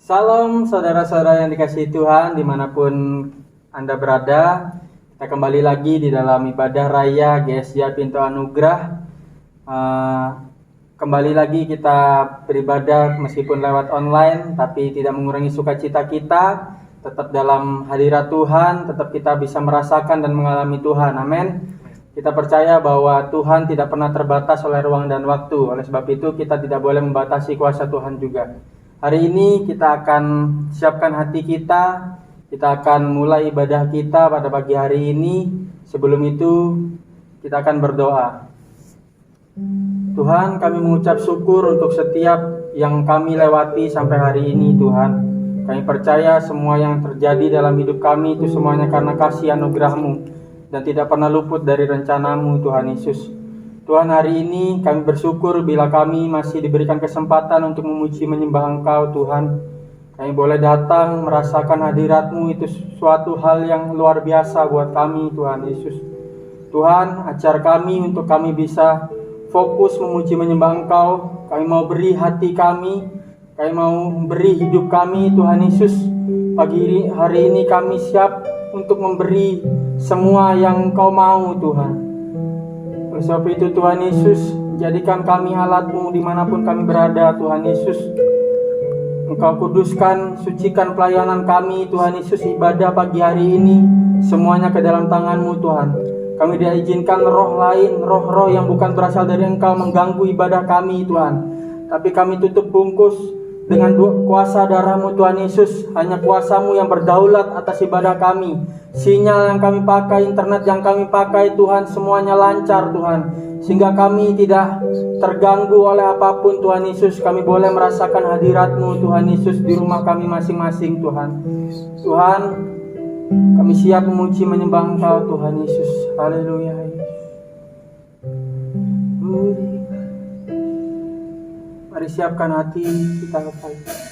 Salam saudara-saudara yang dikasihi Tuhan dimanapun Anda berada. Kita kembali lagi di dalam ibadah raya GSJ Pintu Anugerah. Kembali lagi kita beribadah meskipun lewat online, tapi tidak mengurangi sukacita kita. Tetap dalam hadirat Tuhan, tetap kita bisa merasakan dan mengalami Tuhan. Amin. Kita percaya bahwa Tuhan tidak pernah terbatas oleh ruang dan waktu. Oleh sebab itu kita tidak boleh membatasi kuasa Tuhan juga. Hari ini kita akan siapkan hati kita akan mulai ibadah kita pada pagi hari ini. Sebelum itu kita akan berdoa. Tuhan, kami mengucap syukur untuk setiap yang kami lewati sampai hari ini Tuhan. Kami percaya semua yang terjadi dalam hidup kami itu semuanya karena kasih anugerah-Mu dan tidak pernah luput dari rencana-Mu Tuhan Yesus. Tuhan, hari ini kami bersyukur bila kami masih diberikan kesempatan untuk memuji menyembah Engkau Tuhan. Kami boleh datang merasakan hadirat-Mu, itu suatu hal yang luar biasa buat kami Tuhan Yesus. Tuhan, ajar kami untuk kami bisa fokus memuji menyembah Engkau. Kami mau beri hati kami mau beri hidup kami Tuhan Yesus. Pagi hari ini kami siap untuk memberi semua yang Engkau mau Tuhan. Oleh sebab itu Tuhan Yesus, jadikan kami alat-Mu dimanapun kami berada Tuhan Yesus. Engkau kuduskan, sucikan pelayanan kami Tuhan Yesus. Ibadah pagi hari ini semuanya ke dalam tangan-Mu Tuhan. Kami tidak izinkan roh lain, roh-roh yang bukan berasal dari Engkau mengganggu ibadah kami Tuhan. Tapi kami tutup bungkus dengan kuasa darah-Mu Tuhan Yesus. Hanya kuasa-Mu yang berdaulat atas ibadah kami. Sinyal yang kami pakai, internet yang kami pakai Tuhan, semuanya lancar Tuhan. Sehingga kami tidak terganggu oleh apapun Tuhan Yesus. Kami boleh merasakan hadirat-Mu Tuhan Yesus di rumah kami masing-masing Tuhan. Tuhan, kami siap memuji menyembah Engkau Tuhan Yesus. Haleluya. Mari siapkan hati kita kepada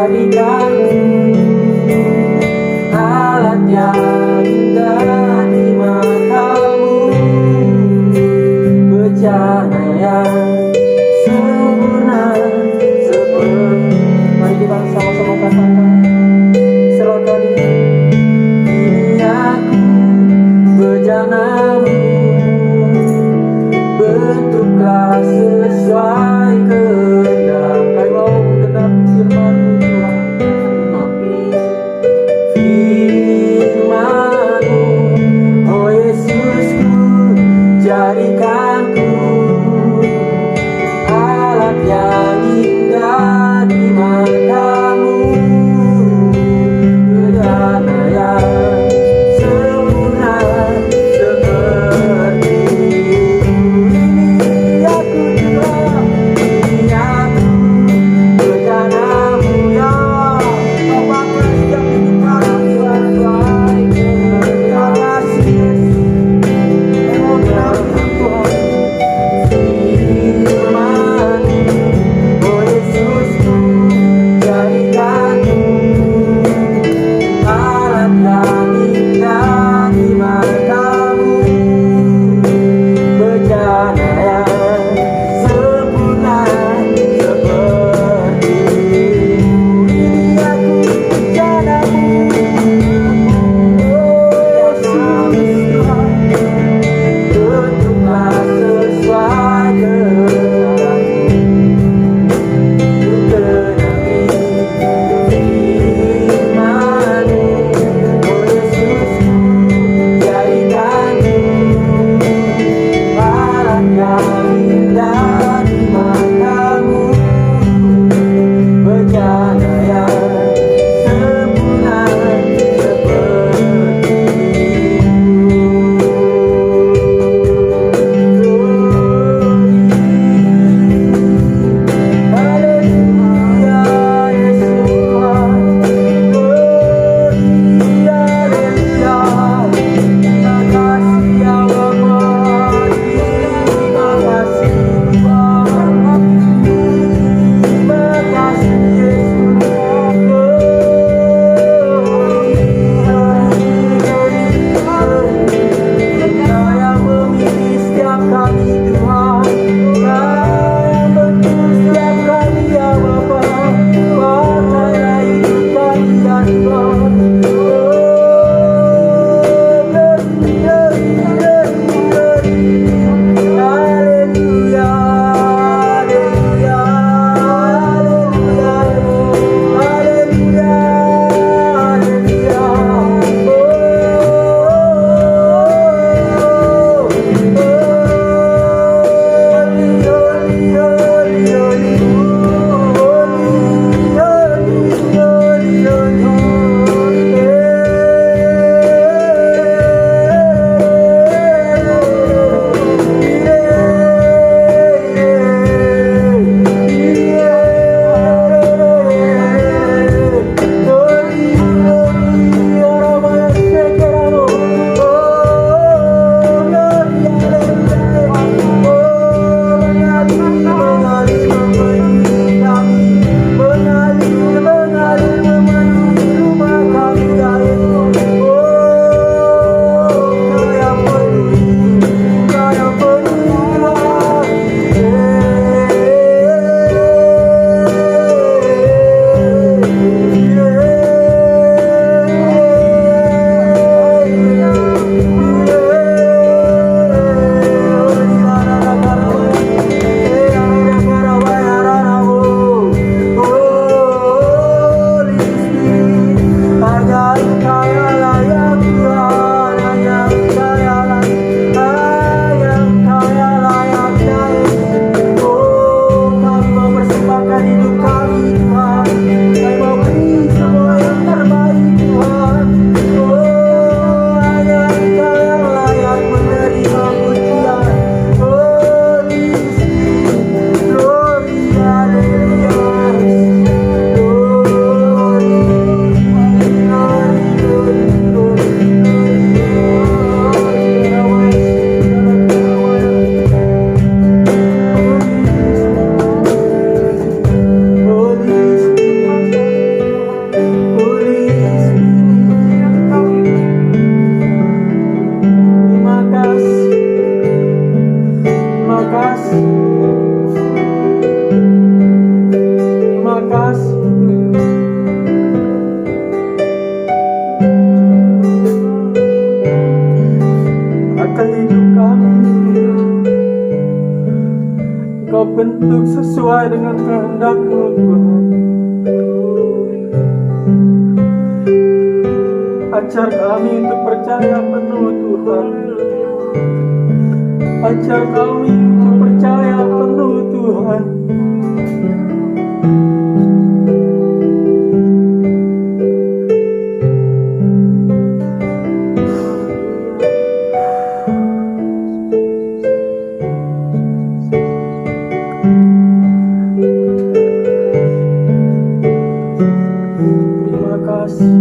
jadikanmu alat yang indah di matamu, bencana yang sempurna seperti. Mari kita sama-sama katakan sekali. Ini aku bejanamu, bentuklah sesuai kehendak. Kami mau menggenapi firman-Mu Tuhan. bentuk sesuai dengan kehendak-Mu Tuhan. Ajar kami untuk percaya penuh Tuhan. Ajar kami untuk percaya penuh Tuhan. Terima kasih.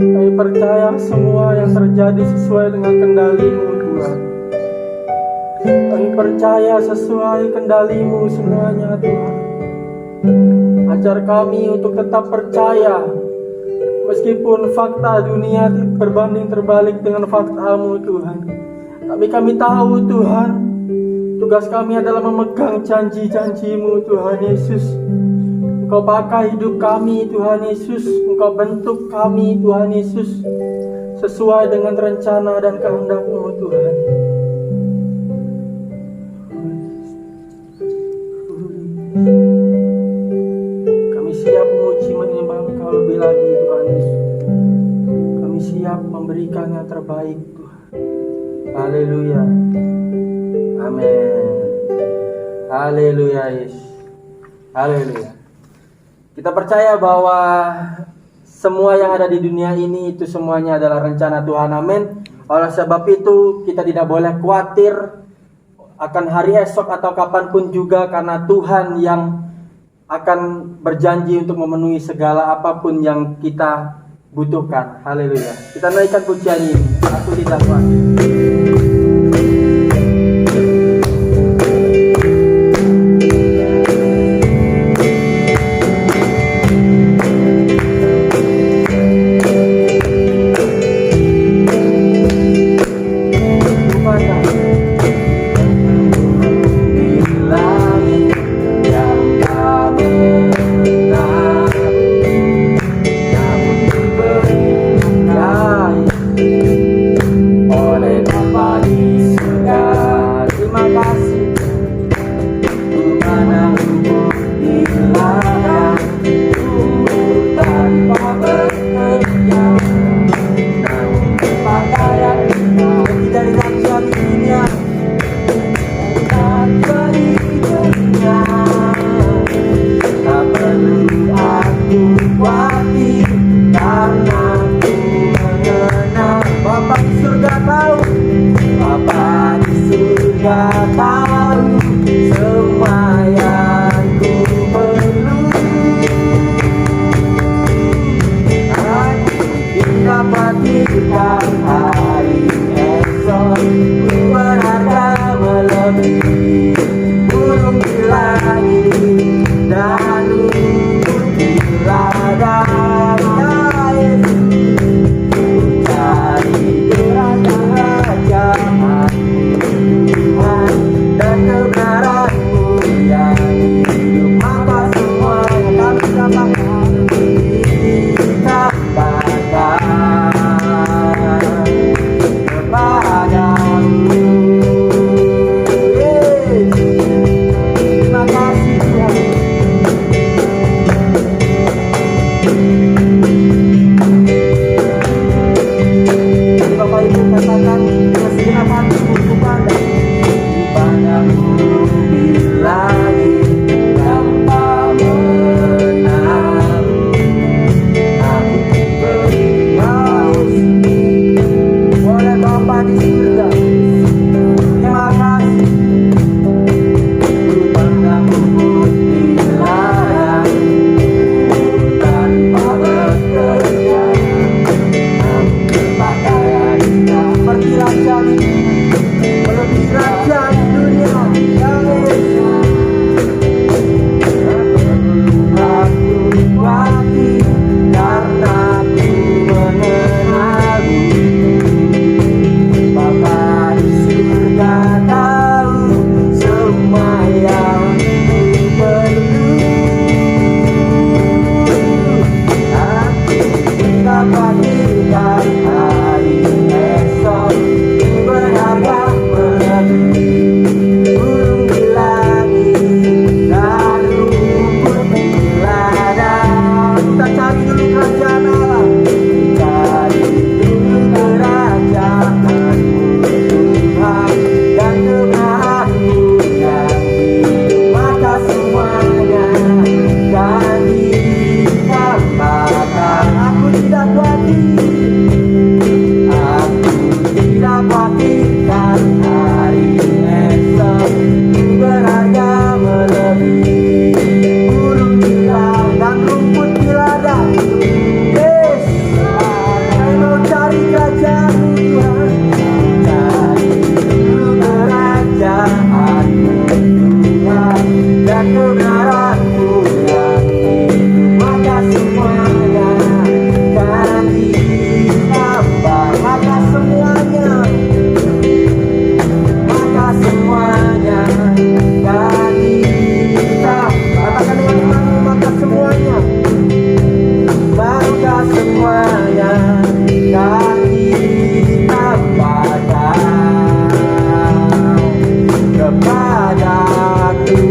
Kami percaya semua yang terjadi sesuai dengan kendali-Mu Tuhan. Kami percaya sesuai kendali-Mu semuanya Tuhan. Ajar kami untuk tetap percaya meskipun fakta dunia berbanding terbalik dengan fakta-Mu Tuhan. Tapi kami tahu Tuhan, tugas kami adalah memegang janji-janji-Mu Tuhan Yesus. Engkau pakai hidup kami Tuhan Yesus, Engkau bentuk kami Tuhan Yesus sesuai dengan rencana dan kehendak-Mu Tuhan. Kami siap memuji menyembah Engkau lebih lagi Tuhan Yesus. Kami siap memberikan yang terbaik Tuhan. Haleluya. Amin. Haleluya Yesus. Haleluya. Kita percaya bahwa semua yang ada di dunia ini itu semuanya adalah rencana Tuhan. Amin. Oleh sebab itu kita tidak boleh khawatir akan hari esok atau kapanpun juga, karena Tuhan yang akan berjanji untuk memenuhi segala apapun yang kita butuhkan. Haleluya. Kita naikkan pujian ini. Aku tidak khawatir. Oleh semua yang kami tambahkan kepadaku.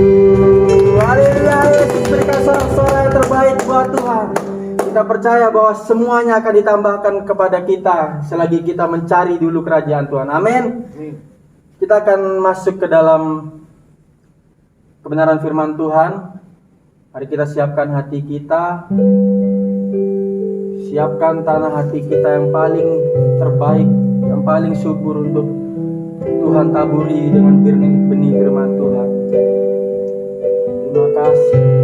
Haleluya, Yesus berikan sorak-sorai yang terbaik buat Tuhan. Kita percaya bahwa semuanya akan ditambahkan kepada kita selagi kita mencari dulu kerajaan Tuhan. Amin. Kita akan masuk ke dalam kebenaran firman Tuhan. Mari kita siapkan hati kita. Siapkan tanah hati kita yang paling terbaik, yang paling subur untuk Tuhan taburi dengan benih firman Tuhan. Terima kasih.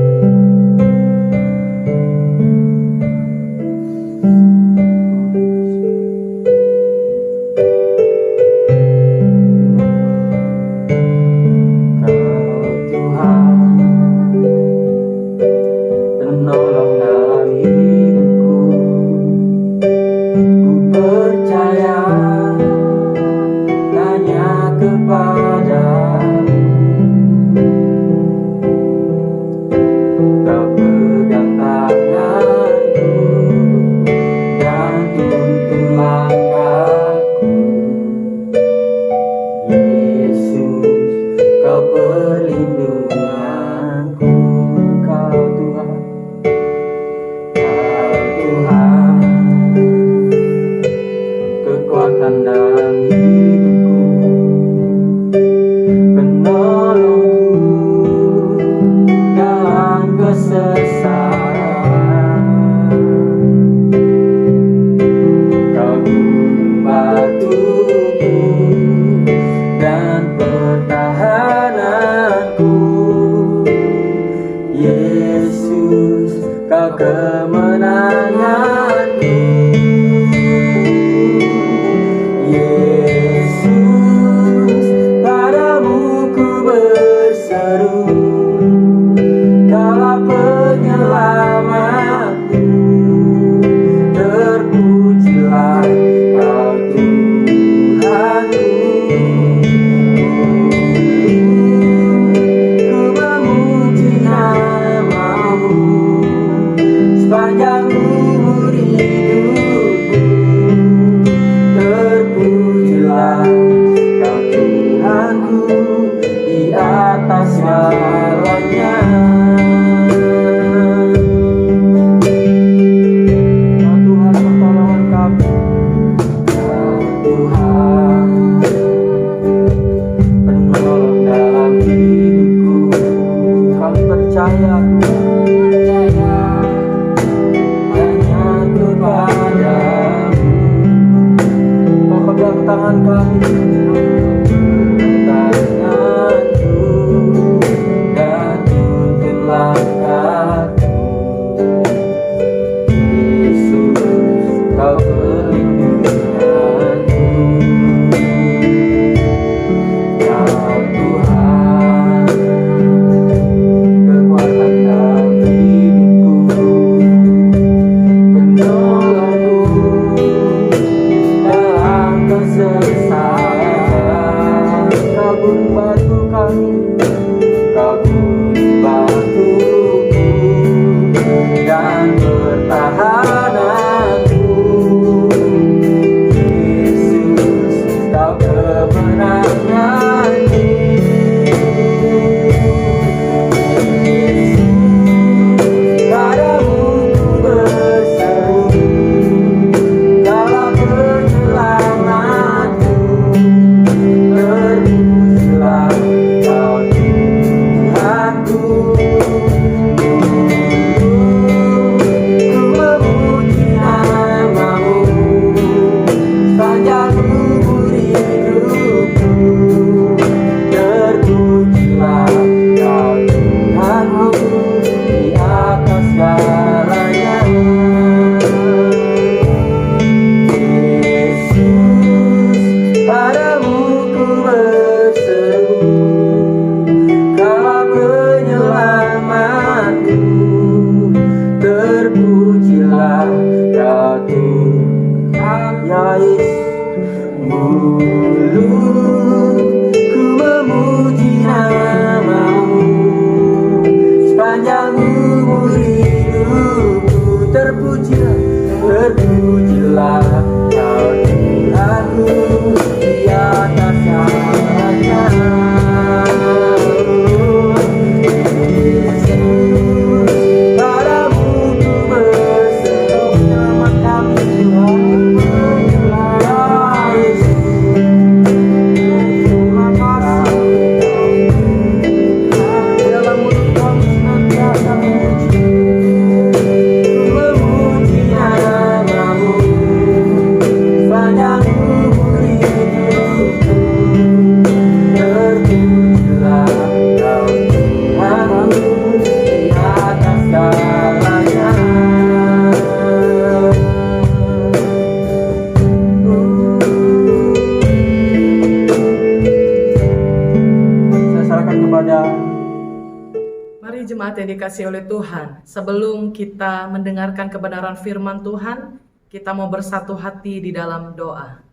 jemaat yang dikasihi oleh Tuhan, sebelum kita mendengarkan kebenaran firman Tuhan, kita mau bersatu hati di dalam doa.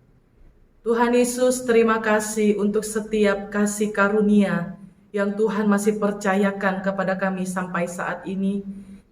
Tuhan Yesus, terima kasih untuk setiap kasih karunia yang Tuhan masih percayakan kepada kami sampai saat ini.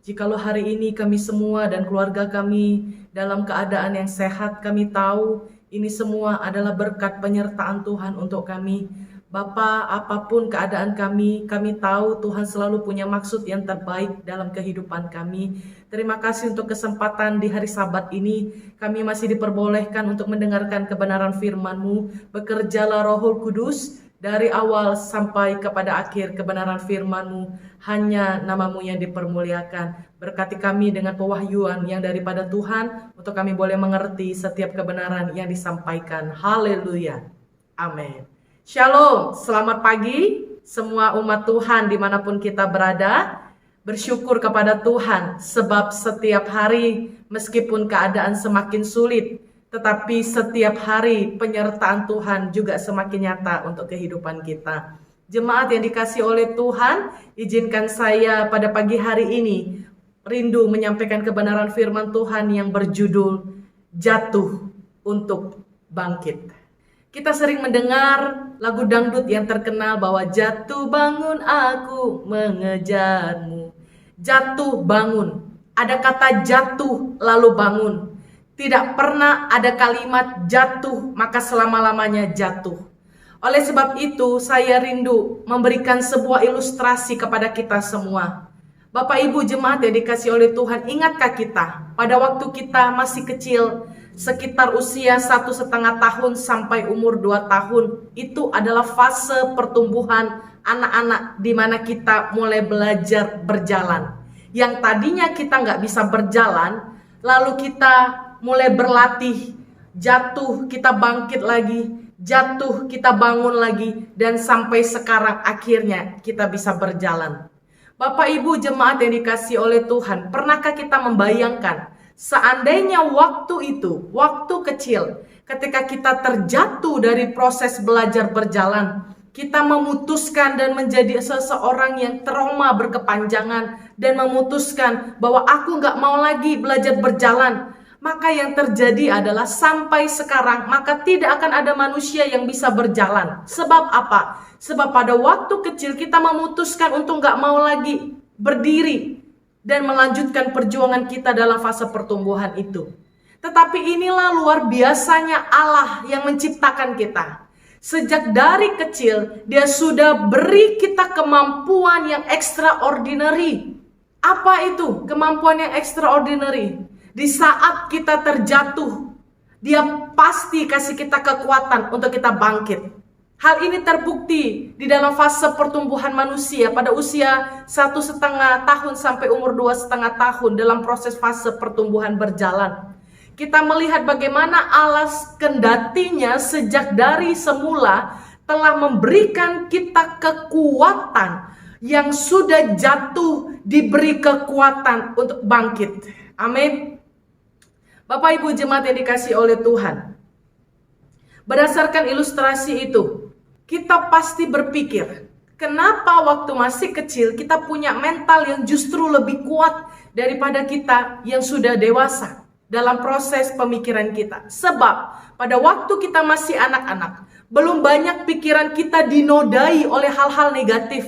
Jikalau hari ini kami semua dan keluarga kami dalam keadaan yang sehat, kami tahu ini semua adalah berkat penyertaan Tuhan untuk kami. Bapa, apapun keadaan kami tahu Tuhan selalu punya maksud yang terbaik dalam kehidupan kami. Terima kasih untuk kesempatan di hari Sabat ini. Kami masih diperbolehkan untuk mendengarkan kebenaran firman-Mu. Bekerjalah Roh Kudus dari awal sampai kepada akhir kebenaran firman-Mu. Hanya nama-Mu yang dipermuliakan. Berkati kami dengan pewahyuan yang daripada Tuhan, untuk kami boleh mengerti setiap kebenaran yang disampaikan. Haleluya. Amin. Shalom, selamat pagi semua umat Tuhan dimanapun kita berada. Bersyukur kepada Tuhan sebab setiap hari meskipun keadaan semakin sulit, tetapi setiap hari penyertaan Tuhan juga semakin nyata untuk kehidupan kita. Jemaat yang dikasihi oleh Tuhan, izinkan saya pada pagi hari ini rindu menyampaikan kebenaran firman Tuhan yang berjudul Jatuh untuk Bangkit. Kita sering mendengar lagu dangdut yang terkenal bahwa jatuh bangun aku mengejarmu. Jatuh bangun. Ada kata jatuh lalu bangun. Tidak pernah ada kalimat jatuh maka selama-lamanya jatuh. Oleh sebab itu saya rindu memberikan sebuah ilustrasi kepada kita semua. Bapak Ibu jemaat yang dikasihi oleh Tuhan, ingatkah kita pada waktu kita masih kecil, sekitar usia 1,5 tahun sampai umur 2 tahun, itu adalah fase pertumbuhan anak-anak di mana kita mulai belajar berjalan. Yang tadinya kita nggak bisa berjalan, lalu kita mulai berlatih, jatuh kita bangkit lagi, jatuh kita bangun lagi, dan sampai sekarang akhirnya kita bisa berjalan. Bapak Ibu jemaat yang dikasihi oleh Tuhan, pernahkah kita membayangkan seandainya waktu itu, waktu kecil, ketika kita terjatuh dari proses belajar berjalan, kita memutuskan dan menjadi seseorang yang trauma berkepanjangan dan memutuskan bahwa aku nggak mau lagi belajar berjalan, maka yang terjadi adalah sampai sekarang maka tidak akan ada manusia yang bisa berjalan. Sebab apa? Sebab pada waktu kecil kita memutuskan untuk nggak mau lagi berdiri dan melanjutkan perjuangan kita dalam fase pertumbuhan itu. Tetapi inilah luar biasanya Allah yang menciptakan kita. Sejak dari kecil dia sudah beri kita kemampuan yang extraordinary. Apa itu kemampuan yang extraordinary? Di saat kita terjatuh, dia pasti kasih kita kekuatan untuk kita bangkit. Hal ini terbukti di dalam fase pertumbuhan manusia pada usia 1,5 tahun sampai umur 2,5 tahun dalam proses fase pertumbuhan berjalan. Kita melihat bagaimana Allah kendatinya sejak dari semula telah memberikan kita kekuatan yang sudah jatuh diberi kekuatan untuk bangkit. Amin. Bapak Ibu jemaat yang dikasihi oleh Tuhan, berdasarkan ilustrasi itu, kita pasti berpikir, kenapa waktu masih kecil kita punya mental yang justru lebih kuat daripada kita yang sudah dewasa dalam proses pemikiran kita. Sebab pada waktu kita masih anak-anak, belum banyak pikiran kita dinodai oleh hal-hal negatif.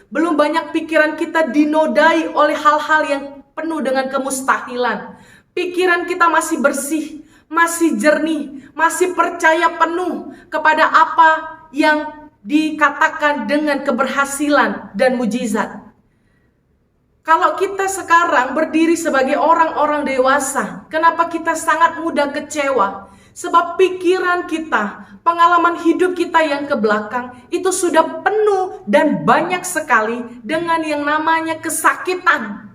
Belum banyak pikiran kita dinodai oleh hal-hal yang penuh dengan kemustahilan. Pikiran kita masih bersih, masih jernih, masih percaya penuh kepada apa yang dikatakan dengan keberhasilan dan mujizat. Kalau kita sekarang berdiri sebagai orang-orang dewasa, kenapa kita sangat mudah kecewa? Sebab pikiran kita, pengalaman hidup kita yang ke belakang itu sudah penuh dan banyak sekali dengan yang namanya kesakitan.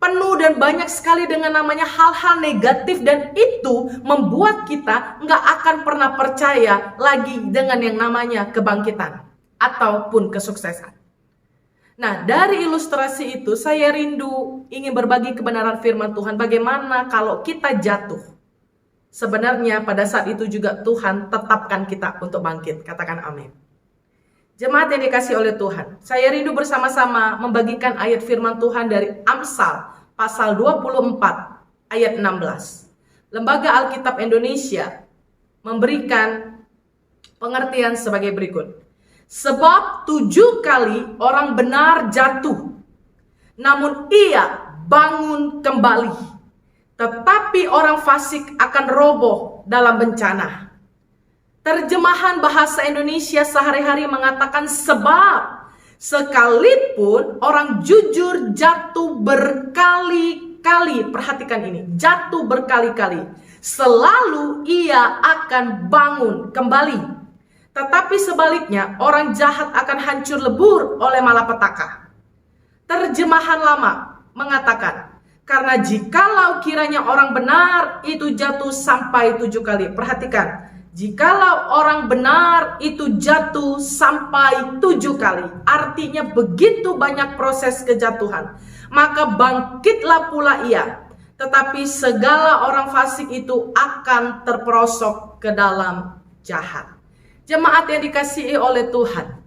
Penuh dan banyak sekali dengan namanya hal-hal negatif, dan itu membuat kita nggak akan pernah percaya lagi dengan yang namanya kebangkitan ataupun kesuksesan. Nah, dari ilustrasi itu saya rindu ingin berbagi kebenaran firman Tuhan. Bagaimana kalau kita jatuh? Sebenarnya pada saat itu juga Tuhan tetapkan kita untuk bangkit. Katakan amin. Jemaat yang dikasihi oleh Tuhan, saya rindu bersama-sama membagikan ayat firman Tuhan dari Amsal pasal 24 ayat 16. Lembaga Alkitab Indonesia memberikan pengertian sebagai berikut. Sebab 7 kali orang benar jatuh, namun ia bangun kembali. Tetapi orang fasik akan roboh dalam bencana. Terjemahan bahasa Indonesia sehari-hari mengatakan sebab sekalipun orang jujur jatuh berkali-kali, perhatikan ini, jatuh berkali-kali, selalu ia akan bangun kembali. Tetapi sebaliknya orang jahat akan hancur lebur oleh malapetaka. Terjemahan lama mengatakan, karena jikalau kiranya orang benar itu jatuh sampai 7 kali, perhatikan, jikalau orang benar itu jatuh sampai 7 kali, artinya begitu banyak proses kejatuhan, maka bangkitlah pula ia. Tetapi segala orang fasik itu akan terperosok ke dalam jahat. Jemaat yang dikasihi oleh Tuhan,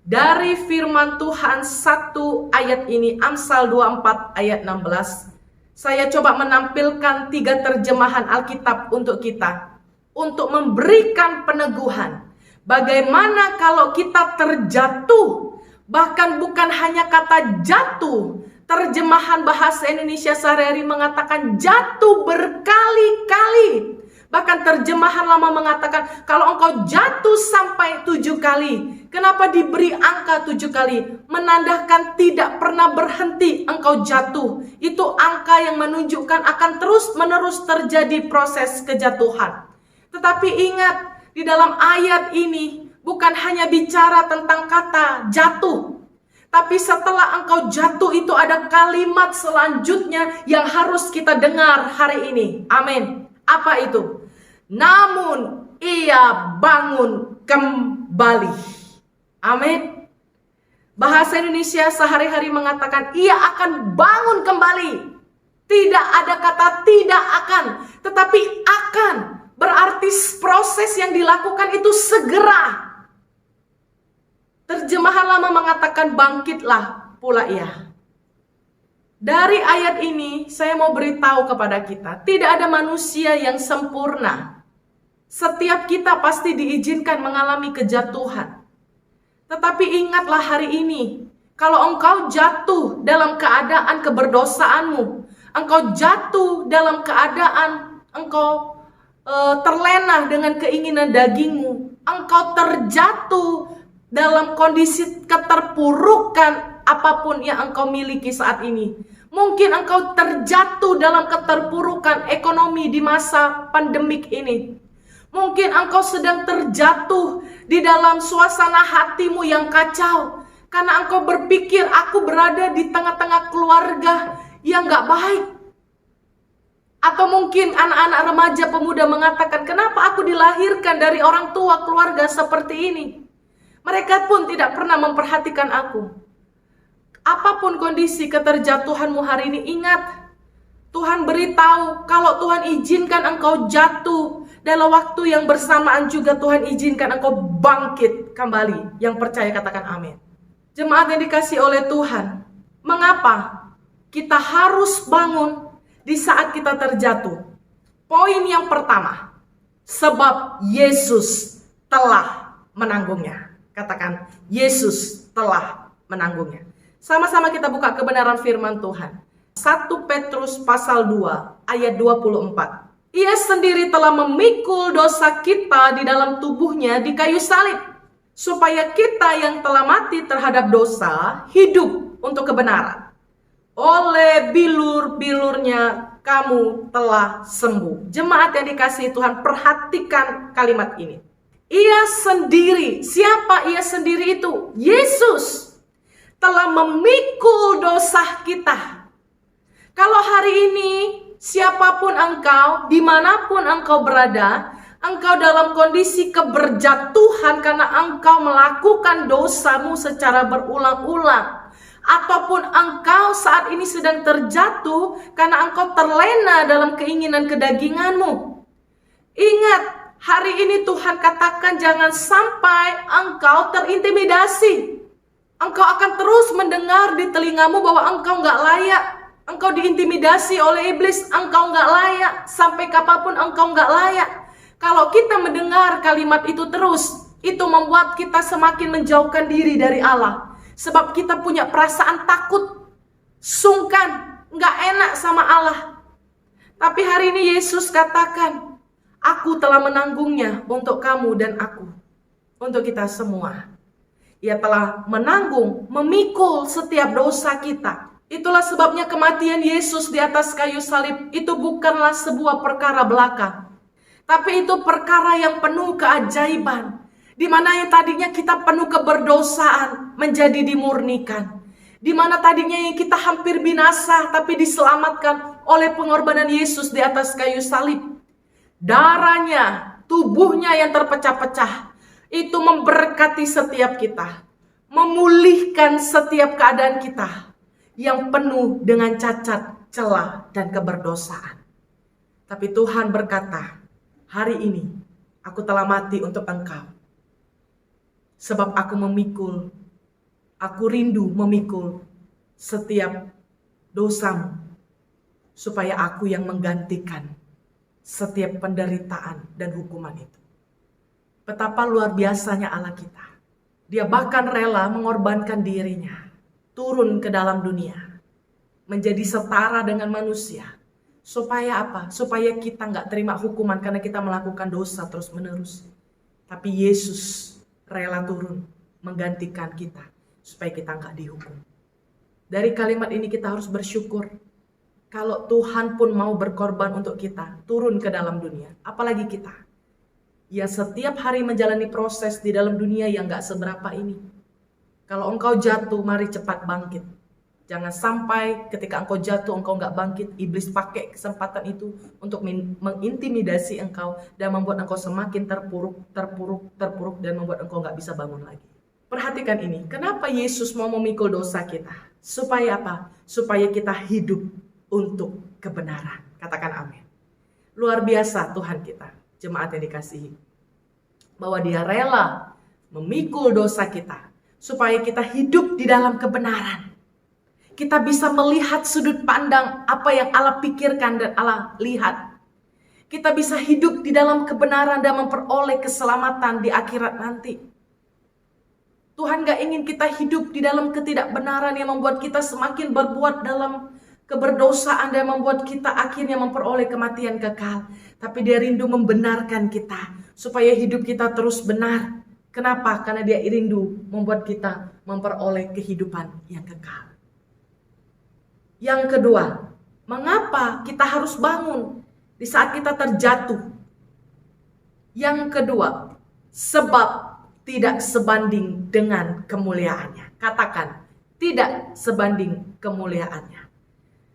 dari firman Tuhan satu ayat ini, Amsal 24 ayat 16, saya coba menampilkan 3 terjemahan Alkitab untuk kita, untuk memberikan peneguhan. Bagaimana kalau kita terjatuh, bahkan bukan hanya kata jatuh, terjemahan bahasa Indonesia sehari-hari mengatakan jatuh berkali-kali. Bahkan terjemahan lama mengatakan kalau engkau jatuh sampai 7 kali. Kenapa diberi angka 7 kali? Menandakan tidak pernah berhenti engkau jatuh. Itu angka yang menunjukkan akan terus-menerus terjadi proses kejatuhan. Tetapi ingat, di dalam ayat ini bukan hanya bicara tentang kata jatuh. Tapi setelah engkau jatuh itu ada kalimat selanjutnya yang harus kita dengar hari ini. Amin. Apa itu? Namun ia bangun kembali. Amin. Bahasa Indonesia sehari-hari mengatakan ia akan bangun kembali. Tidak ada kata tidak akan, tetapi akan. Berarti proses yang dilakukan itu segera. Terjemahan lama mengatakan bangkitlah pula ia. Dari ayat ini saya mau beritahu kepada kita, tidak ada manusia yang sempurna. Setiap kita pasti diizinkan mengalami kejatuhan. Tetapi ingatlah hari ini, kalau engkau jatuh dalam keadaan keberdosaanmu, engkau jatuh dalam keadaan engkau terlena dengan keinginan dagingmu, engkau terjatuh dalam kondisi keterpurukan apapun yang engkau miliki saat ini. Mungkin engkau terjatuh dalam keterpurukan ekonomi di masa pandemik ini. Mungkin engkau sedang terjatuh di dalam suasana hatimu yang kacau, karena engkau berpikir aku berada di tengah-tengah keluarga yang gak baik. Atau mungkin anak-anak remaja pemuda mengatakan, kenapa aku dilahirkan dari orang tua keluarga seperti ini? Mereka pun tidak pernah memperhatikan aku. Apapun kondisi keterjatuhanmu hari ini, ingat, Tuhan beritahu kalau Tuhan izinkan engkau jatuh, dalam waktu yang bersamaan juga Tuhan izinkan engkau bangkit kembali. Yang percaya katakan amin. Jemaat yang dikasihi oleh Tuhan, mengapa kita harus bangun di saat kita terjatuh? Poin yang pertama, sebab Yesus telah menanggungnya. Katakan, Yesus telah menanggungnya. Sama-sama kita buka kebenaran firman Tuhan. 1 Petrus pasal 2 ayat 24. Ia sendiri telah memikul dosa kita di dalam tubuhnya di kayu salib, supaya kita yang telah mati terhadap dosa hidup untuk kebenaran. Oleh bilur-bilurnya kamu telah sembuh. Jemaat yang dikasihi Tuhan, perhatikan kalimat ini. Ia sendiri, siapa ia sendiri itu? Yesus telah memikul dosa kita. Kalau hari ini siapapun engkau, dimanapun engkau berada, engkau dalam kondisi keberjatuhan karena engkau melakukan dosamu secara berulang-ulang, ataupun engkau saat ini sedang terjatuh karena engkau terlena dalam keinginan kedaginganmu. Ingat, Hari ini Tuhan katakan jangan sampai engkau terintimidasi. Engkau akan terus mendengar di telingamu bahwa engkau nggak layak. Engkau diintimidasi oleh iblis, engkau nggak layak. Sampai kapanpun engkau nggak layak. Kalau kita mendengar kalimat itu terus, itu membuat kita semakin menjauhkan diri dari Allah. Sebab kita punya perasaan takut, sungkan, nggak enak sama Allah. Tapi hari ini Yesus katakan, aku telah menanggungnya untuk kamu dan aku. Untuk kita semua. Ia telah menanggung, memikul setiap dosa kita. Itulah sebabnya kematian Yesus di atas kayu salib itu bukanlah sebuah perkara belaka. Tapi itu perkara yang penuh keajaiban. Di mana yang tadinya kita penuh keberdosaan menjadi dimurnikan. Di mana tadinya yang kita hampir binasa tapi diselamatkan oleh pengorbanan Yesus di atas kayu salib. Darahnya, tubuhnya yang terpecah-pecah itu memberkati setiap kita. Memulihkan setiap keadaan kita yang penuh dengan cacat, celah, dan keberdosaan. Tapi Tuhan berkata, hari ini aku telah mati untuk engkau. Sebab aku memikul, aku rindu memikul setiap dosamu. Supaya aku yang menggantikan setiap penderitaan dan hukuman itu. Betapa luar biasanya Allah kita. Dia bahkan rela mengorbankan dirinya. Turun ke dalam dunia. Menjadi setara dengan manusia. Supaya apa? Supaya kita gak terima hukuman karena kita melakukan dosa terus menerus. Tapi Yesus rela turun menggantikan kita. Supaya kita gak dihukum. Dari kalimat ini kita harus bersyukur. Kalau Tuhan pun mau berkorban untuk kita. Turun ke dalam dunia. Apalagi kita. Ya setiap hari menjalani proses di dalam dunia yang gak seberapa ini. Kalau engkau jatuh, mari cepat bangkit. Jangan sampai ketika engkau jatuh, engkau gak bangkit. Iblis pakai kesempatan itu untuk mengintimidasi engkau. Dan membuat engkau semakin terpuruk. Dan membuat engkau gak bisa bangun lagi. Perhatikan ini. Kenapa Yesus mau memikul dosa kita? Supaya apa? Supaya kita hidup untuk kebenaran. Katakan amin. Luar biasa Tuhan kita. Jemaat yang dikasihi. Bahwa dia rela memikul dosa kita. Supaya kita hidup di dalam kebenaran. Kita bisa melihat sudut pandang apa yang Allah pikirkan dan Allah lihat. Kita bisa hidup di dalam kebenaran dan memperoleh keselamatan di akhirat nanti. Tuhan gak ingin kita hidup di dalam ketidakbenaran yang membuat kita semakin berbuat dalam keberdosaan dan membuat kita akhirnya memperoleh kematian kekal. Tapi dia rindu membenarkan kita supaya hidup kita terus benar. Kenapa? Karena dia rindu membuat kita memperoleh kehidupan yang kekal. Yang kedua, mengapa kita harus bangun di saat kita terjatuh? Yang kedua, sebab tidak sebanding dengan kemuliaannya. Katakan, tidak sebanding kemuliaannya.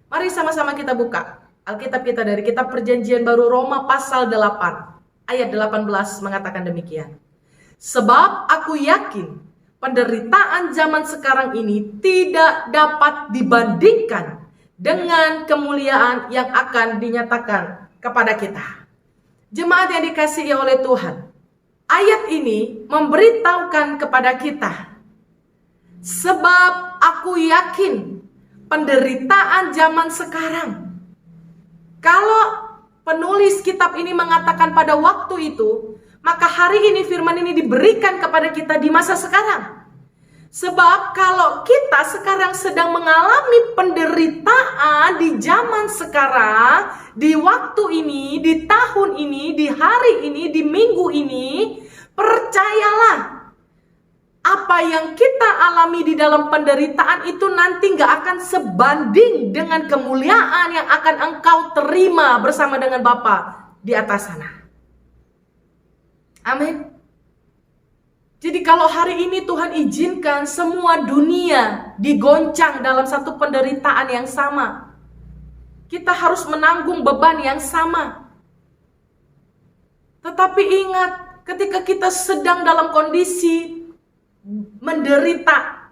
Mari sama-sama kita buka Alkitab kita dari kitab Perjanjian Baru Roma pasal 8 ayat 18 mengatakan demikian. Sebab aku yakin penderitaan zaman sekarang ini tidak dapat dibandingkan dengan kemuliaan yang akan dinyatakan kepada kita. Jemaat yang dikasihi oleh Tuhan, ayat ini memberitahukan kepada kita, sebab aku yakin penderitaan zaman sekarang. Kalau penulis kitab ini mengatakan pada waktu itu, maka hari ini firman ini diberikan kepada kita di masa sekarang. Sebab kalau kita sekarang sedang mengalami penderitaan di zaman sekarang, di waktu ini, di tahun ini, di hari ini, di minggu ini, percayalah, apa yang kita alami di dalam penderitaan itu nanti gak akan sebanding dengan kemuliaan yang akan engkau terima bersama dengan Bapa di atas sana. Amin. Jadi kalau hari ini Tuhan izinkan semua dunia digoncang dalam satu penderitaan yang sama, kita harus menanggung beban yang sama. Tetapi ingat, ketika kita sedang dalam kondisi menderita,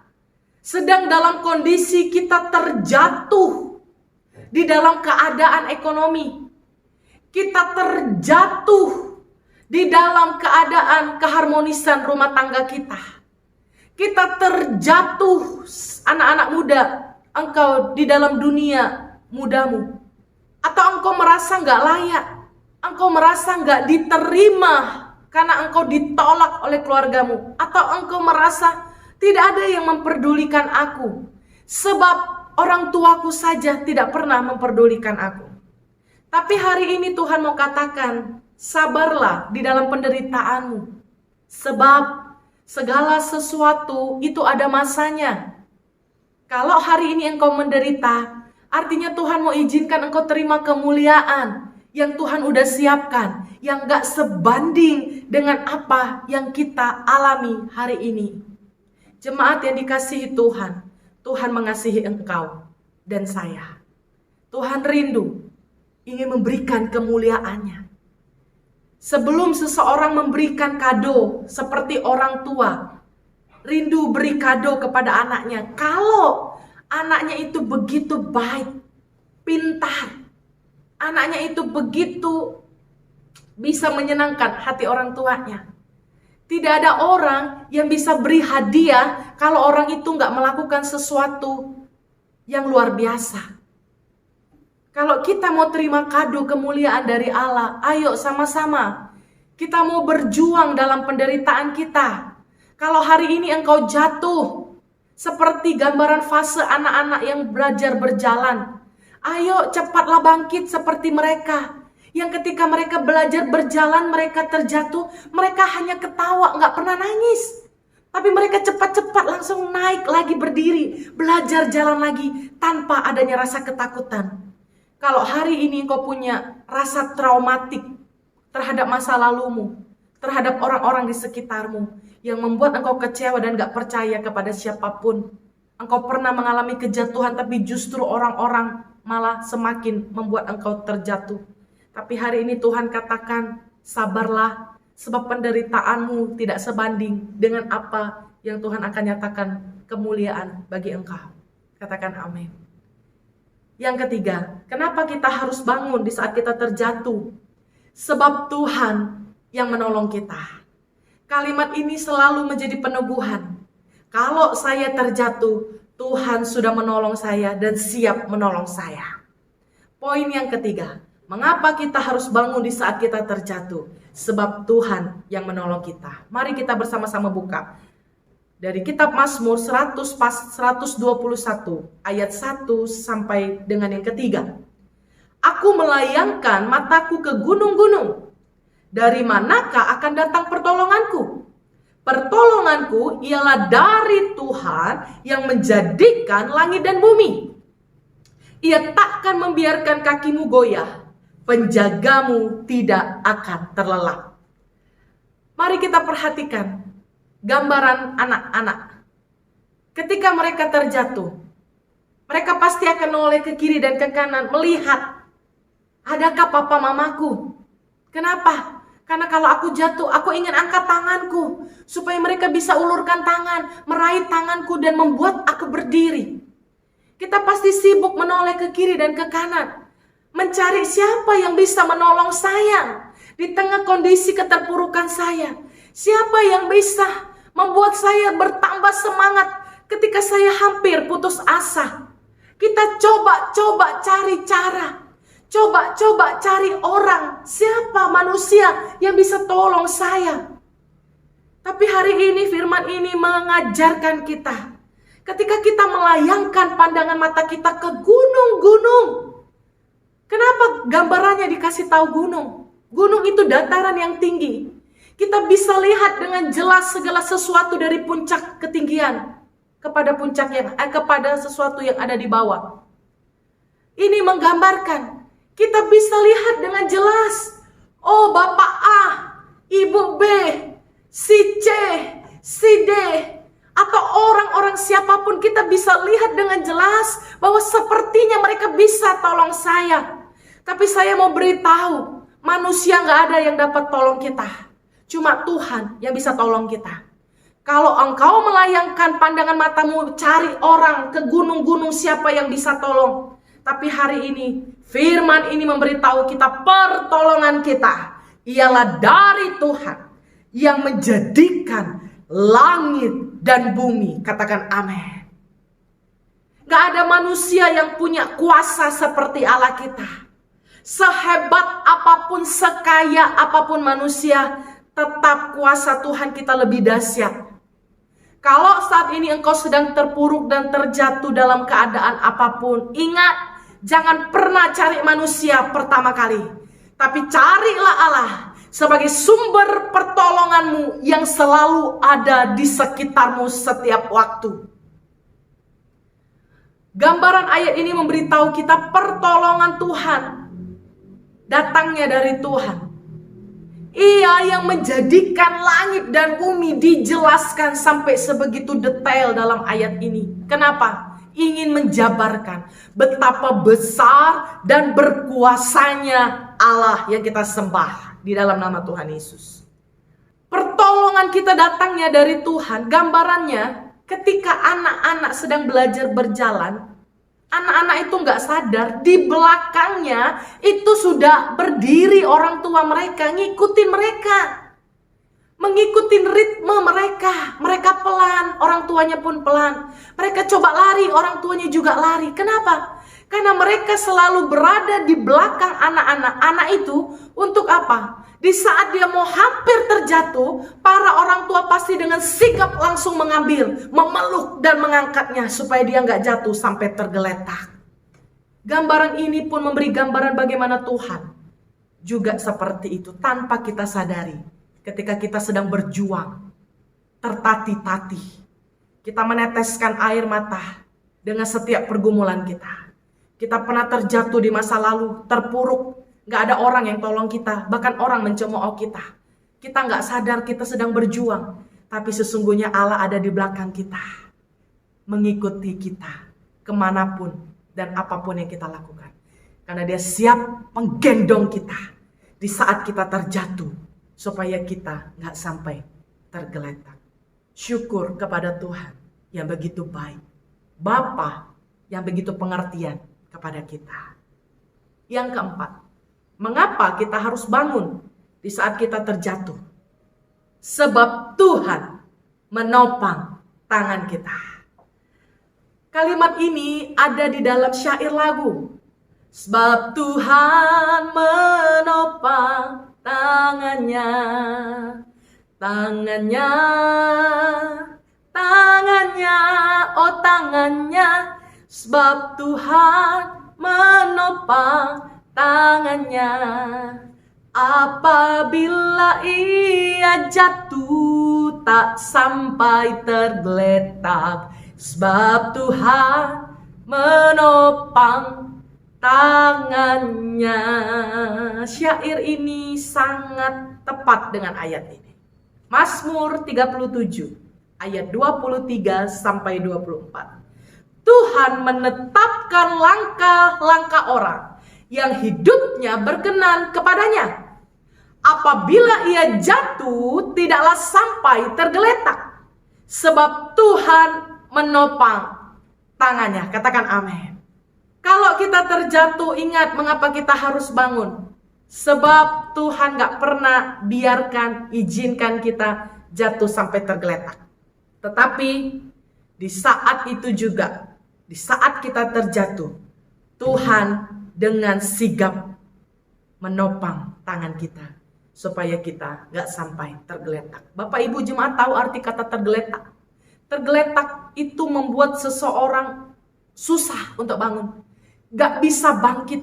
sedang dalam kondisi kita terjatuh di dalam keadaan ekonomi, kita terjatuh di dalam keadaan keharmonisan rumah tangga kita. Kita terjatuh, anak-anak muda, engkau di dalam dunia mudamu. Atau engkau merasa nggak layak, engkau merasa nggak diterima karena engkau ditolak oleh keluargamu. Atau engkau merasa tidak ada yang memperdulikan aku, sebab orang tuaku saja tidak pernah memperdulikan aku. Tapi hari ini Tuhan mau katakan, sabarlah di dalam penderitaanmu. Sebab segala sesuatu itu ada masanya. Kalau hari ini engkau menderita, artinya Tuhan mau izinkan engkau terima kemuliaan yang Tuhan udah siapkan, yang gak sebanding dengan apa yang kita alami hari ini. Jemaat yang dikasihi Tuhan, Tuhan mengasihi engkau dan saya. Tuhan rindu ingin memberikan kemuliaannya. Sebelum seseorang memberikan kado seperti orang tua, rindu beri kado kepada anaknya. Kalau anaknya itu begitu baik, pintar, anaknya itu begitu bisa menyenangkan hati orang tuanya. Tidak ada orang yang bisa beri hadiah kalau orang itu nggak melakukan sesuatu yang luar biasa. Kalau kita mau terima kado kemuliaan dari Allah, ayo sama-sama. Kita mau berjuang dalam penderitaan kita. Kalau hari ini engkau jatuh, seperti gambaran fase anak-anak yang belajar berjalan, ayo cepatlah bangkit seperti mereka. Yang ketika mereka belajar berjalan, mereka terjatuh, mereka hanya ketawa, nggak pernah nangis. Tapi mereka cepat-cepat langsung naik lagi berdiri, belajar jalan lagi tanpa adanya rasa ketakutan. Kalau hari ini engkau punya rasa traumatik terhadap masa lalumu, terhadap orang-orang di sekitarmu, yang membuat engkau kecewa dan gak percaya kepada siapapun. Engkau pernah mengalami kejatuhan, tapi justru orang-orang malah semakin membuat engkau terjatuh. Tapi hari ini Tuhan katakan, sabarlah, sebab penderitaanmu tidak sebanding dengan apa yang Tuhan akan nyatakan kemuliaan bagi engkau. Katakan amin. Yang ketiga, kenapa kita harus bangun di saat kita terjatuh? Sebab Tuhan yang menolong kita. Kalimat ini selalu menjadi peneguhan. Kalau saya terjatuh, Tuhan sudah menolong saya dan siap menolong saya. Poin yang ketiga, mengapa kita harus bangun di saat kita terjatuh? Sebab Tuhan yang menolong kita. Mari kita bersama-sama buka. Dari kitab Mazmur 121 ayat 1 sampai dengan yang ketiga. Aku melayangkan mataku ke gunung-gunung. Dari manakah akan datang pertolonganku? Pertolonganku ialah dari Tuhan yang menjadikan langit dan bumi. Ia takkan membiarkan kakimu goyah. Penjagamu tidak akan terlelap. Mari kita perhatikan gambaran anak-anak. Ketika mereka terjatuh, mereka pasti akan menoleh ke kiri dan ke kanan melihat, adakah papa mamaku? Kenapa? Karena kalau aku jatuh, aku ingin angkat tanganku supaya mereka bisa ulurkan tangan, meraih tanganku dan membuat aku berdiri. Kita pasti sibuk menoleh ke kiri dan ke kanan, mencari siapa yang bisa menolong saya di tengah kondisi keterpurukan saya. Siapa yang bisa membuat saya bertambah semangat ketika saya hampir putus asa. Kita coba cari cara. Coba cari orang. Siapa manusia yang bisa tolong saya. Tapi hari ini firman ini mengajarkan kita. Ketika kita melayangkan pandangan mata kita ke gunung-gunung. Kenapa gambarannya dikasih tahu gunung? Gunung itu dataran yang tinggi. Kita bisa lihat dengan jelas segala sesuatu dari puncak ketinggian kepada puncak kepada sesuatu yang ada di bawah. Ini menggambarkan kita bisa lihat dengan jelas. Oh, Bapak A, Ibu B, si C, si D, atau orang-orang siapapun, kita bisa lihat dengan jelas bahwa sepertinya mereka bisa tolong saya. Tapi saya mau beritahu, manusia nggak ada yang dapat tolong kita. Cuma Tuhan yang bisa tolong kita. Kalau engkau melayangkan pandangan matamu cari orang ke gunung-gunung siapa yang bisa tolong. Tapi hari ini firman ini memberitahu kita pertolongan kita ialah dari Tuhan yang menjadikan langit dan bumi. Katakan amin. Gak ada manusia yang punya kuasa seperti Allah kita. Sehebat apapun, sekaya apapun manusia, tetap kuasa Tuhan kita lebih dahsyat. Kalau saat ini engkau sedang terpuruk dan terjatuh dalam keadaan apapun, ingat, jangan pernah cari manusia pertama kali. Tapi carilah Allah sebagai sumber pertolonganmu yang selalu ada di sekitarmu setiap waktu. Gambaran ayat ini memberitahu kita pertolongan Tuhan datangnya dari Tuhan. Ia yang menjadikan langit dan bumi, dijelaskan sampai sebegitu detail dalam ayat ini. Kenapa? Ingin menjabarkan betapa besar dan berkuasanya Allah yang kita sembah di dalam nama Tuhan Yesus. Pertolongan kita datangnya dari Tuhan. Gambarannya ketika anak-anak sedang belajar berjalan, anak-anak itu nggak sadar di belakangnya itu sudah berdiri orang tua mereka, ngikutin mereka, mengikuti ritme mereka. Mereka pelan, orang tuanya pun pelan. Mereka coba lari, orang tuanya juga lari. Kenapa? Karena mereka selalu berada di belakang anak-anak. Anak itu untuk apa? Di saat dia mau hampir terjatuh, para orang tua pasti dengan sigap langsung mengambil, memeluk dan mengangkatnya supaya dia nggak jatuh sampai tergeletak. Gambaran ini pun memberi gambaran bagaimana Tuhan juga seperti itu tanpa kita sadari. Ketika kita sedang berjuang, tertatih-tatih, kita meneteskan air mata dengan setiap pergumulan kita. Kita pernah terjatuh di masa lalu, terpuruk. Gak ada orang yang tolong kita, bahkan orang mencemooh kita. Kita gak sadar kita sedang berjuang, tapi sesungguhnya Allah ada di belakang kita, mengikuti kita kemanapun dan apapun yang kita lakukan. Karena dia siap menggendong kita di saat kita terjatuh, supaya kita gak sampai tergeletak. Syukur kepada Tuhan yang begitu baik, Bapa yang begitu pengertian kepada kita. Yang keempat, mengapa kita harus bangun di saat kita terjatuh? Sebab Tuhan menopang tangan kita. Kalimat ini ada di dalam syair lagu. Sebab Tuhan menopang tangannya, tangannya, tangannya, oh tangannya. Sebab Tuhan menopang tangannya. Apabila ia jatuh tak sampai tergeletak, sebab Tuhan menopang tangannya. Syair ini sangat tepat dengan ayat ini. Mazmur 37 ayat 23 sampai 24. Tuhan menetapkan langkah-langkah orang yang hidupnya berkenan kepadanya. Apabila ia jatuh, tidaklah sampai tergeletak, sebab Tuhan menopang tangannya. Katakan amin. Kalau kita terjatuh, ingat mengapa kita harus bangun. Sebab Tuhan gak pernah biarkan, izinkan kita jatuh sampai tergeletak. Tetapi di saat itu juga, di saat kita terjatuh, Tuhan dengan sigap menopang tangan kita supaya kita gak sampai tergeletak. Bapak Ibu jemaat tahu arti kata tergeletak? Tergeletak itu membuat seseorang susah untuk bangun, gak bisa bangkit,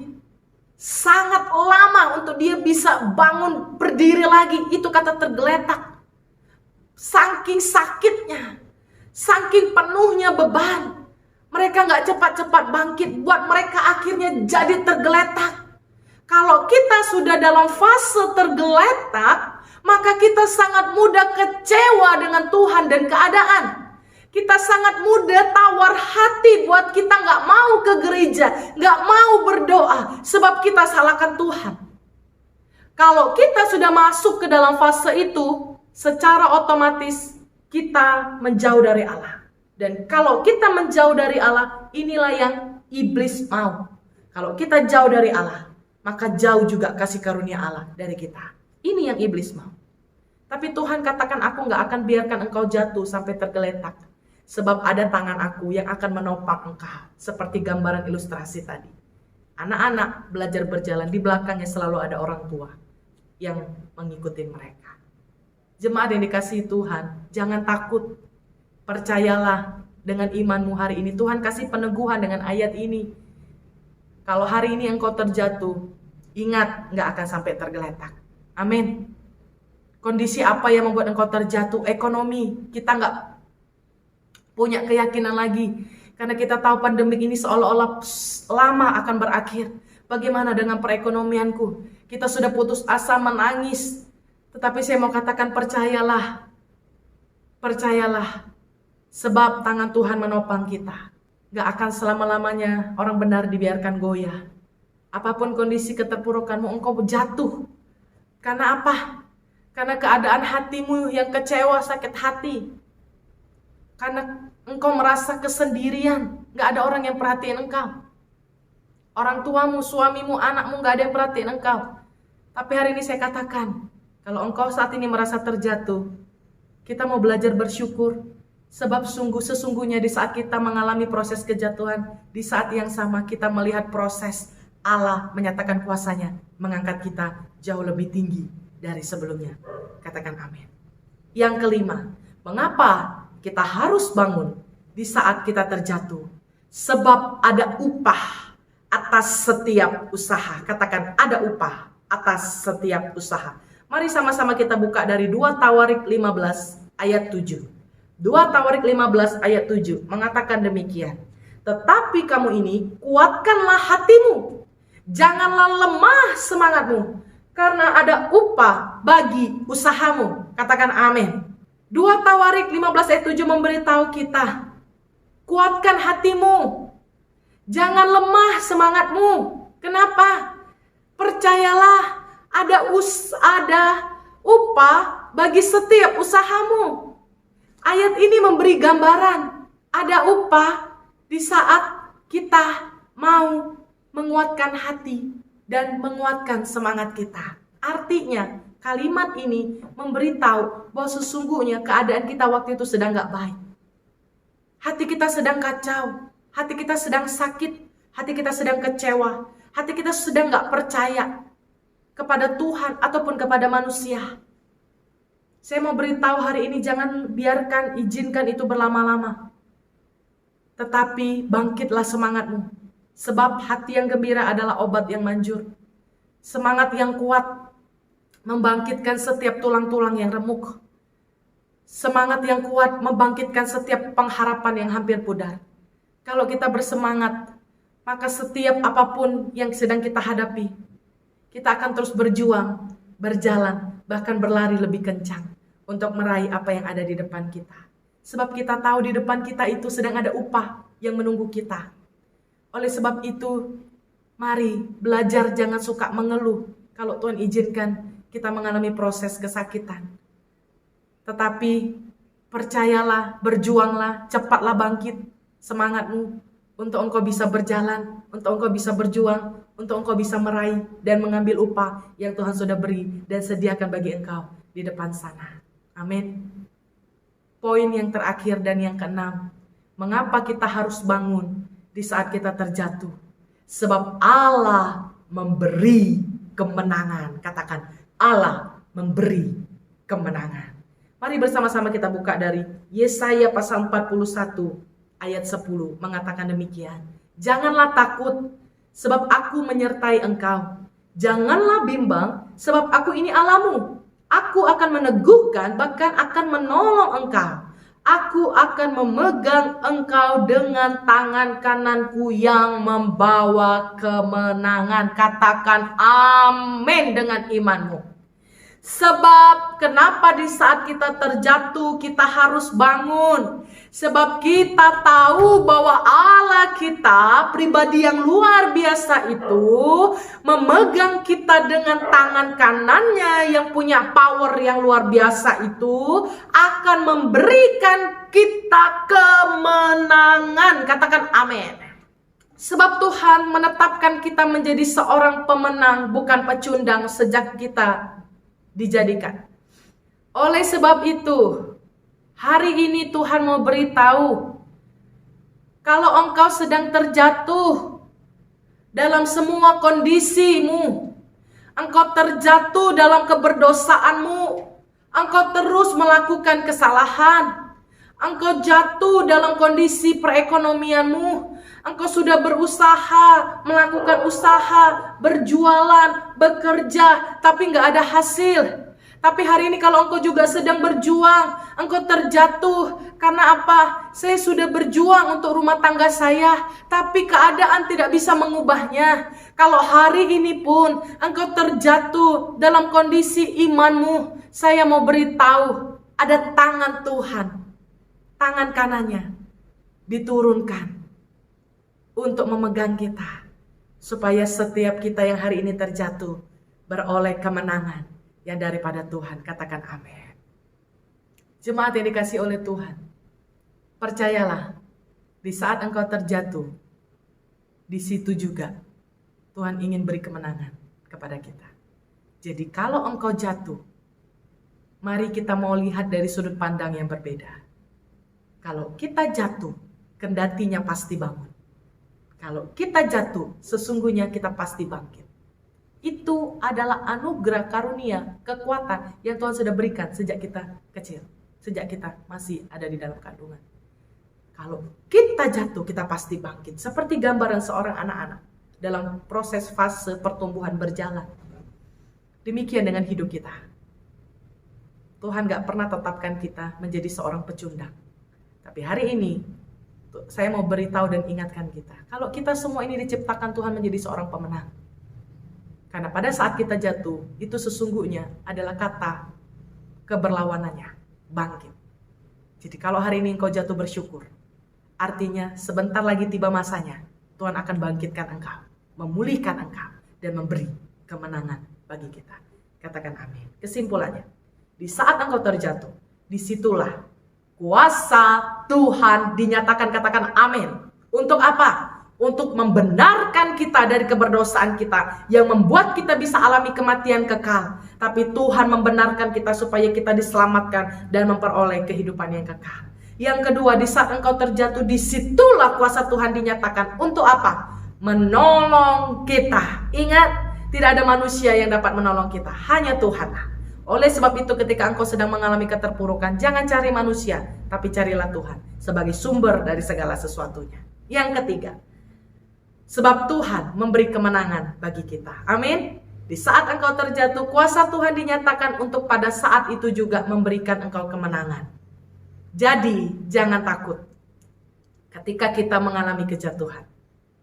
sangat lama untuk dia bisa bangun berdiri lagi. Itu kata tergeletak. Saking sakitnya, saking penuhnya beban, mereka gak cepat-cepat bangkit, buat mereka akhirnya jadi tergeletak. Kalau kita sudah dalam fase tergeletak, maka kita sangat mudah kecewa dengan Tuhan dan keadaan. Kita sangat mudah tawar hati buat kita gak mau ke gereja, gak mau berdoa, sebab kita salahkan Tuhan. Kalau kita sudah masuk ke dalam fase itu, secara otomatis kita menjauh dari Allah. Dan kalau kita menjauh dari Allah, inilah yang iblis mau. Kalau kita jauh dari Allah, maka jauh juga kasih karunia Allah dari kita. Ini yang iblis mau. Tapi Tuhan katakan, aku gak akan biarkan engkau jatuh sampai tergeletak. Sebab ada tangan aku yang akan menopang engkau. Seperti gambaran ilustrasi tadi. Anak-anak belajar berjalan, di belakangnya selalu ada orang tua yang mengikuti mereka. Jemaat yang dikasihi Tuhan, jangan takut. Percayalah dengan imanmu hari ini. Tuhan kasih peneguhan dengan ayat ini. Kalau hari ini engkau terjatuh, ingat gak akan sampai tergeletak. Amin. Kondisi apa yang membuat engkau terjatuh? Ekonomi. Kita gak punya keyakinan lagi. Karena kita tahu pandemik ini seolah-olah lama akan berakhir. Bagaimana dengan perekonomianku? Kita sudah putus asa, menangis. Tetapi saya mau katakan, percayalah. Percayalah. Sebab tangan Tuhan menopang kita. Gak akan selama-lamanya orang benar dibiarkan goyah. Apapun kondisi keterpurukanmu, engkau jatuh. Karena apa? Karena keadaan hatimu yang kecewa, sakit hati. Karena engkau merasa kesendirian, gak ada orang yang perhatiin engkau. Orang tuamu, suamimu, anakmu gak ada yang perhatiin engkau. Tapi hari ini saya katakan, kalau engkau saat ini merasa terjatuh, kita mau belajar bersyukur. Sebab sesungguhnya di saat kita mengalami proses kejatuhan, di saat yang sama kita melihat proses Allah menyatakan kuasanya, mengangkat kita jauh lebih tinggi dari sebelumnya. Katakan amin. Yang kelima, mengapa kita harus bangun di saat kita terjatuh? Sebab ada upah atas setiap usaha. Katakan, ada upah atas setiap usaha. Mari sama-sama kita buka dari 2 Tawarik 15 ayat 7. 2 Tawarik 15 ayat 7 mengatakan demikian. Tetapi kamu ini kuatkanlah hatimu. Janganlah lemah semangatmu. Karena ada upah bagi usahamu. Katakan amin. 2 Tawarik 15 ayat 7 memberitahu kita, kuatkan hatimu. Jangan lemah semangatmu. Kenapa? Percayalah, ada upah bagi setiap usahamu. Ayat ini memberi gambaran, ada upah di saat kita mau menguatkan hati dan menguatkan semangat kita. Artinya, kalimat ini memberitahu bahwa sesungguhnya keadaan kita waktu itu sedang gak baik. Hati kita sedang kacau, hati kita sedang sakit, hati kita sedang kecewa, hati kita sedang gak percaya kepada Tuhan ataupun kepada manusia. Saya mau beritahu hari ini, jangan izinkan itu berlama-lama. Tetapi bangkitlah semangatmu. Sebab hati yang gembira adalah obat yang manjur. Semangat yang kuat membangkitkan setiap tulang-tulang yang remuk. Semangat yang kuat membangkitkan setiap pengharapan yang hampir pudar. Kalau kita bersemangat, maka setiap apapun yang sedang kita hadapi, kita akan terus berjuang, berjalan, bahkan berlari lebih kencang untuk meraih apa yang ada di depan kita. Sebab kita tahu di depan kita itu sedang ada upah yang menunggu kita. Oleh sebab itu, mari belajar jangan suka mengeluh kalau Tuhan izinkan kita mengalami proses kesakitan. Tetapi percayalah, berjuanglah, cepatlah bangkit semangatmu untuk engkau bisa berjalan, untuk engkau bisa berjuang, untuk engkau bisa meraih dan mengambil upah yang Tuhan sudah beri dan sediakan bagi engkau di depan sana. Amin. Poin yang terakhir dan yang keenam, mengapa kita harus bangun di saat kita terjatuh? Sebab Allah memberi kemenangan. Katakan, Allah memberi kemenangan. Mari bersama-sama kita buka dari Yesaya pasal 41 ayat 10 mengatakan demikian. Janganlah takut, sebab aku menyertai engkau. Janganlah bimbang, sebab aku ini Allahmu. Aku akan meneguhkan, bahkan akan menolong engkau. Aku akan memegang engkau dengan tangan kananku yang membawa kemenangan. Katakan amin dengan imanmu. Sebab kenapa di saat kita terjatuh kita harus bangun? Sebab kita tahu bahwa Allah kita, pribadi yang luar biasa itu, memegang kita dengan tangan kanannya yang punya power yang luar biasa itu, akan memberikan kita kemenangan. Katakan amin. Sebab Tuhan menetapkan kita menjadi seorang pemenang, bukan pecundang sejak kita dijadikan. Oleh sebab itu, hari ini Tuhan mau beritahu, kalau engkau sedang terjatuh dalam semua kondisimu, engkau terjatuh dalam keberdosaanmu, engkau terus melakukan kesalahan, engkau jatuh dalam kondisi perekonomianmu, engkau sudah berusaha, melakukan usaha, berjualan, bekerja, tapi nggak ada hasil. Tapi hari ini kalau engkau juga sedang berjuang, engkau terjatuh. Karena apa? Saya sudah berjuang untuk rumah tangga saya, tapi keadaan tidak bisa mengubahnya. Kalau hari ini pun engkau terjatuh dalam kondisi imanmu, saya mau beritahu, ada tangan Tuhan, tangan kanannya diturunkan untuk memegang kita, supaya setiap kita yang hari ini terjatuh beroleh kemenangan yang daripada Tuhan. Katakan amin. Jemaat yang dikasih oleh Tuhan, percayalah, di saat engkau terjatuh, di situ juga Tuhan ingin beri kemenangan kepada kita. Jadi kalau engkau jatuh, mari kita mau lihat dari sudut pandang yang berbeda. Kalau kita jatuh, kendatinya pasti bangun. Kalau kita jatuh, sesungguhnya kita pasti bangkit. Itu adalah anugerah karunia, kekuatan yang Tuhan sudah berikan sejak kita kecil, sejak kita masih ada di dalam kandungan. Kalau kita jatuh, kita pasti bangkit. Seperti gambaran seorang anak-anak dalam proses fase pertumbuhan berjalan. Demikian dengan hidup kita. Tuhan gak pernah tetapkan kita menjadi seorang pecundang. Tapi hari ini, saya mau beritahu dan ingatkan kita. Kalau kita semua ini diciptakan Tuhan menjadi seorang pemenang. Karena pada saat kita jatuh, itu sesungguhnya adalah kata keberlawanannya, bangkit. Jadi kalau hari ini engkau jatuh, bersyukur. Artinya sebentar lagi tiba masanya, Tuhan akan bangkitkan engkau, memulihkan engkau, dan memberi kemenangan bagi kita. Katakan amin. Kesimpulannya, di saat engkau terjatuh, disitulah kuasa Tuhan dinyatakan. Katakan amin. Untuk apa? Untuk membenarkan kita dari keberdosaan kita yang membuat kita bisa alami kematian kekal. Tapi Tuhan membenarkan kita supaya kita diselamatkan dan memperoleh kehidupan yang kekal. Yang kedua, di saat engkau terjatuh, disitulah kuasa Tuhan dinyatakan. Untuk apa? Menolong kita. Ingat, tidak ada manusia yang dapat menolong kita, hanya Tuhan. Oleh sebab itu, ketika engkau sedang mengalami keterpurukan, jangan cari manusia, tapi carilah Tuhan sebagai sumber dari segala sesuatunya. Yang ketiga, sebab Tuhan memberi kemenangan bagi kita. Amin. Di saat engkau terjatuh, kuasa Tuhan dinyatakan untuk pada saat itu juga memberikan engkau kemenangan. Jadi, jangan takut ketika kita mengalami kejatuhan.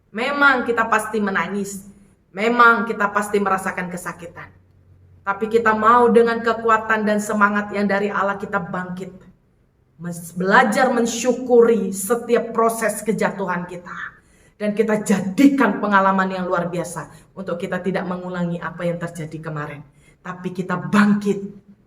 Memang kita pasti menangis. Memang kita pasti merasakan kesakitan. Tapi kita mau dengan kekuatan dan semangat yang dari Allah kita bangkit. Belajar mensyukuri setiap proses kejatuhan kita. Dan kita jadikan pengalaman yang luar biasa untuk kita tidak mengulangi apa yang terjadi kemarin. Tapi kita bangkit,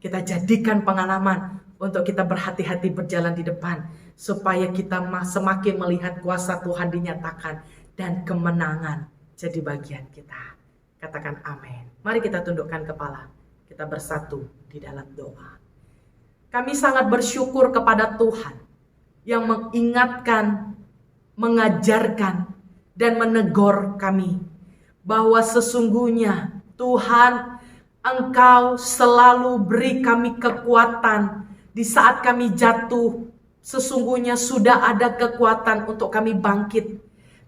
kita jadikan pengalaman untuk kita berhati-hati berjalan di depan. Supaya kita semakin melihat kuasa Tuhan dinyatakan dan kemenangan jadi bagian kita. Katakan amin. Mari kita tundukkan kepala, kita bersatu di dalam doa. Kami sangat bersyukur kepada Tuhan yang mengingatkan, mengajarkan, dan menegur kami bahwa sesungguhnya Tuhan, Engkau selalu beri kami kekuatan di saat kami jatuh. Sesungguhnya sudah ada kekuatan untuk kami bangkit,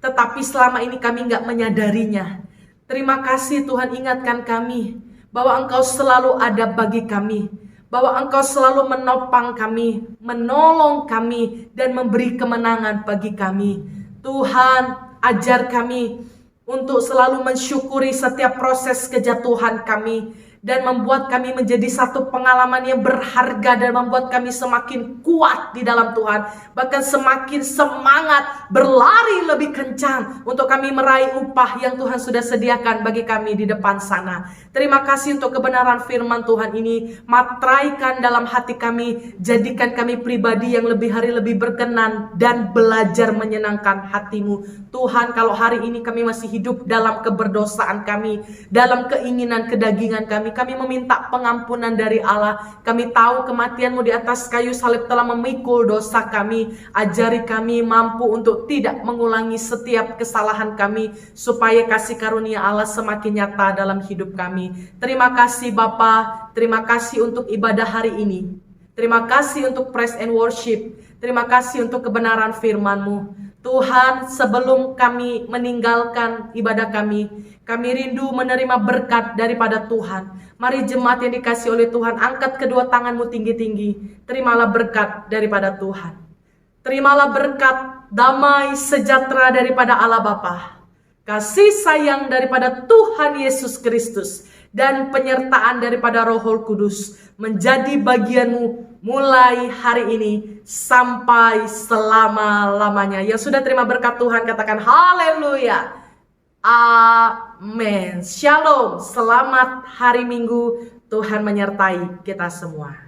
tetapi selama ini kami nggak menyadarinya. Terima kasih Tuhan, ingatkan kami bahwa Engkau selalu ada bagi kami, bahwa Engkau selalu menopang kami, menolong kami, dan memberi kemenangan bagi kami. Tuhan, ajar kami untuk selalu mensyukuri setiap proses kejatuhan kami dan membuat kami menjadi satu pengalaman yang berharga dan membuat kami semakin kuat di dalam Tuhan, bahkan semakin semangat berlari lebih kencang untuk kami meraih upah yang Tuhan sudah sediakan bagi kami di depan sana. Terima kasih untuk kebenaran firman Tuhan ini, matraikan dalam hati kami, jadikan kami pribadi yang lebih hari lebih berkenan dan belajar menyenangkan hati-Mu. Tuhan, kalau hari ini kami masih hidup dalam keberdosaan kami, dalam keinginan kedagingan kami Kami meminta pengampunan dari Allah. Kami tahu kematian-Mu di atas kayu salib telah memikul dosa kami. Ajari kami mampu untuk tidak mengulangi setiap kesalahan kami, supaya kasih karunia Allah semakin nyata dalam hidup kami. Terima kasih Bapa, terima kasih untuk ibadah hari ini. Terima kasih untuk praise and worship. Terima kasih untuk kebenaran firman-Mu. Tuhan, sebelum kami meninggalkan ibadah kami rindu menerima berkat daripada Tuhan. Mari jemaat yang dikasih oleh Tuhan, angkat kedua tanganmu tinggi-tinggi. Terimalah berkat daripada Tuhan. Terimalah berkat damai sejahtera daripada Allah Bapa, kasih sayang daripada Tuhan Yesus Kristus, dan penyertaan daripada Roh Kudus menjadi bagianmu mulai hari ini sampai selama-lamanya. Yang sudah terima berkat Tuhan katakan haleluya. Amin. Shalom. Selamat hari Minggu. Tuhan menyertai kita semua.